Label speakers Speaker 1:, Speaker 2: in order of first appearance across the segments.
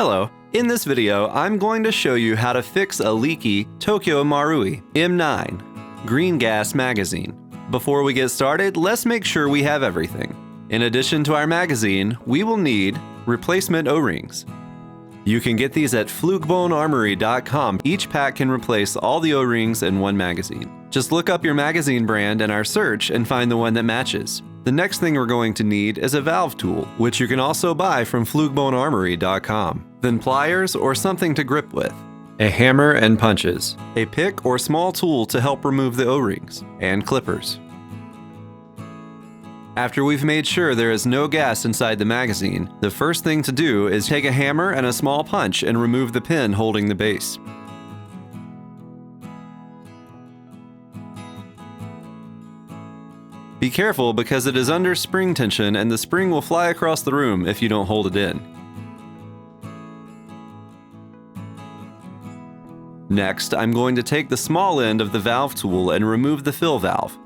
Speaker 1: Hello. In this video, I'm going to show you how to fix a leaky Tokyo Marui M9 green gas magazine. Before we get started, let's make sure we have everything. In addition to our magazine, we will need replacement O-rings. You can get these at flugebonearmory.com. Each pack can replace all the O-rings in one magazine. Just look up your magazine brand in our search and find the one that matches. The next thing we're going to need is a valve tool, which you can also buy from flugebonearmory.com. Then pliers or something to grip with. A hammer and punches. A pick or small tool to help remove the O-rings. And clippers. After we've made sure there is no gas inside the magazine, the first thing to do is take a hammer and a small punch and remove the pin holding the base. Be careful because it is under spring tension and the spring will fly across the room if you don't hold it in. Next, I'm going to take the small end of the valve tool and remove the fill valve.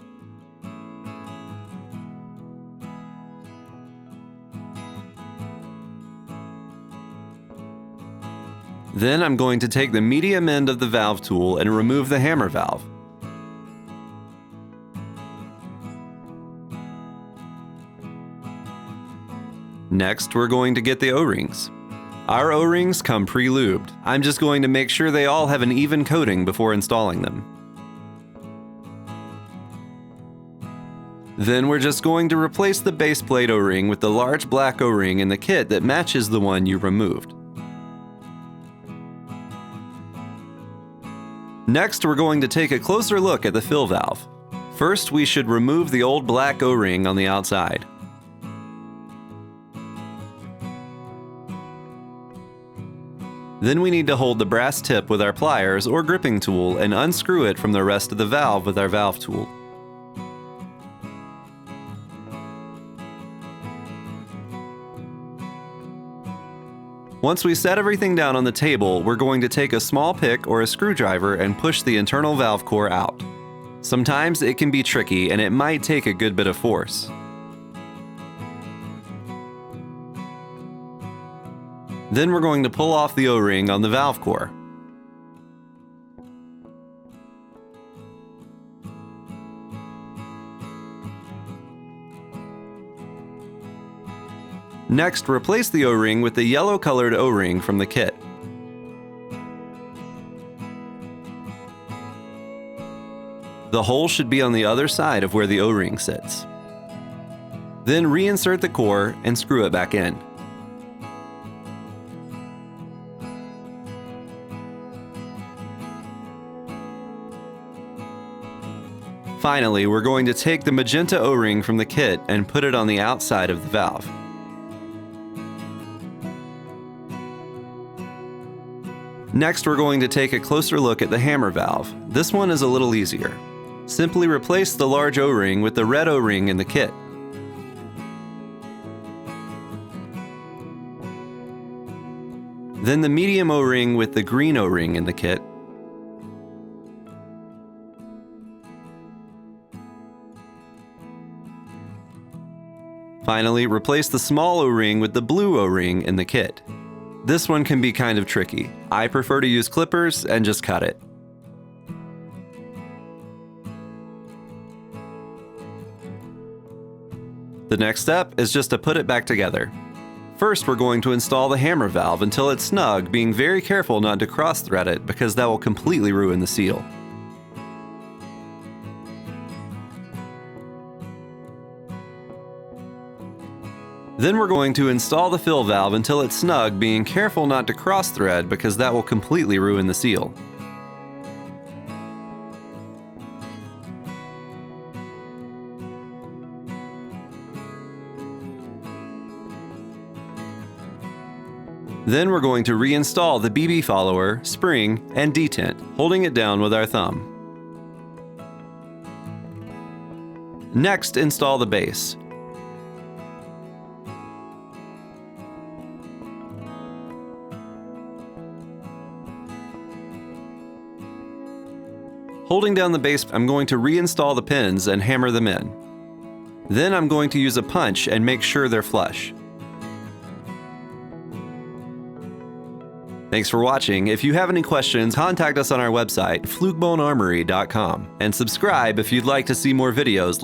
Speaker 1: Then I'm going to take the medium end of the valve tool and remove the hammer valve. Next, we're going to get the O-rings. Our O-rings come pre-lubed. I'm just going to make sure they all have an even coating before installing them. Then we're just going to replace the base plate O-ring with the large black O-ring in the kit that matches the one you removed. Next, we're going to take a closer look at the fill valve. First, we should remove the old black O-ring on the outside. Then we need to hold the brass tip with our pliers or gripping tool and unscrew it from the rest of the valve with our valve tool. Once we set everything down on the table, we're going to take a small pick or a screwdriver and push the internal valve core out. Sometimes it can be tricky and it might take a good bit of force. Then we're going to pull off the O-ring on the valve core. Next, replace the O-ring with the yellow-colored O-ring from the kit. The hole should be on the other side of where the O-ring sits. Then reinsert the core and screw it back in. Finally, we're going to take the magenta O-ring from the kit and put it on the outside of the valve. Next, we're going to take a closer look at the hammer valve. This one is a little easier. Simply replace the large O-ring with the red O-ring in the kit. Then the medium O-ring with the green O-ring in the kit. Finally, replace the small O-ring with the blue O-ring in the kit. This one can be kind of tricky. I prefer to use clippers and just cut it. The next step is just to put it back together. First, we're going to install the hammer valve until it's snug, being very careful not to cross-thread it because that will completely ruin the seal. Then we're going to install the fill valve until it's snug, being careful not to cross-thread because that will completely ruin the seal. Then we're going to reinstall the BB follower, spring, and detent, holding it down with our thumb. Next, install the base. Holding down the base, I'm going to reinstall the pins and hammer them in. Then I'm going to use a punch and make sure they're flush. Thanks for watching. If you have any questions, contact us on our website, flukebonearmory.com, and subscribe if you'd like to see more videos